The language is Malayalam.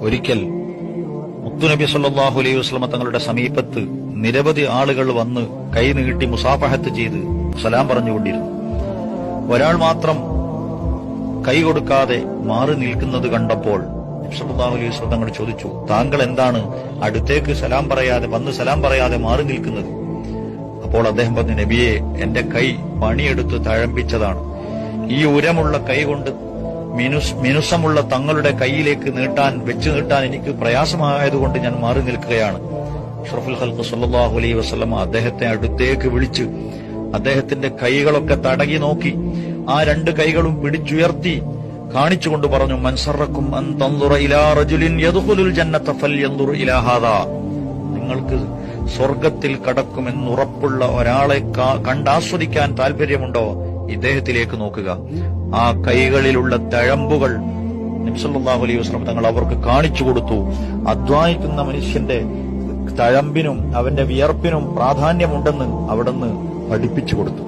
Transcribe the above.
ഒരിക്കൽ മുത്തുനബി സല്ലല്ലാഹു അലൈഹി വസല്ലം തങ്ങളുടെ സമീപത്ത് നിരവധി ആളുകൾ വന്ന് കൈ നീട്ടി മുസാഫഹത്ത് ചെയ്ത് സലാം പറഞ്ഞുകൊണ്ടിരുന്നു. ഒരാൾ മാത്രം കൈ കൊടുക്കാതെ മാറി നിൽക്കുന്നത് കണ്ടപ്പോൾ നബി സല്ലല്ലാഹു അലൈഹി വസല്ലം തങ്ങൾ ചോദിച്ചു, താങ്കൾ എന്താണ് അടുത്തേക്ക് സലാം പറയാതെ മാറി നിൽക്കുന്നത്? അപ്പോൾ അദ്ദേഹം പറഞ്ഞു, നബിയെ, എന്റെ കൈ പണിയെടുത്ത് തഴമ്പിച്ചതാണ്. ഈ ഉരമുള്ള കൈ കൊണ്ട് മിനുസമുള്ള തങ്ങളുടെ കൈയിലേക്ക് വെച്ചു നീട്ടാൻ എനിക്ക് പ്രയാസമായതുകൊണ്ട് ഞാൻ മാറി നിൽക്കുകയാണ്. അഷ്റഫുൽ ഖൽഖ് സല്ലല്ലാഹു അലൈഹി വസല്ലം അദ്ദേഹത്തെ അടുത്തേക്ക് വിളിച്ച് അദ്ദേഹത്തിന്റെ കൈകളൊക്കെ തടകി നോക്കി ആ രണ്ട് കൈകളും പിടിച്ചുയർത്തി കാണിച്ചുകൊണ്ട് പറഞ്ഞു, മൻ സറക്കും അൻ തൻദുറ ഇലാ റജുലിൻ യദ്ഖുലുൽ ജന്നത ഫൽയൻദുർ ഇലാ ഹാദാ. നിങ്ങൾക്ക് സ്വർഗത്തിൽ കടക്കുമെന്നുറപ്പുള്ള ഒരാളെ കണ്ടാസ്വദിക്കാൻ താല്പര്യമുണ്ടോ? ഇദ്ദേഹത്തിലേക്ക് നോക്കുക. ആ കൈകളിലുള്ള തഴമ്പുകൾ നബി സല്ലല്ലാഹു അലൈഹി വസല്ലം തങ്ങൾ അവർക്ക് കാണിച്ചു കൊടുത്തു. അധ്വാനിക്കുന്ന മനുഷ്യന്റെ തഴമ്പിനും അവന്റെ വിയർപ്പിനും പ്രാധാന്യമുണ്ടെന്ന് അവിടുന്ന് പഠിപ്പിച്ചു കൊടുത്തു.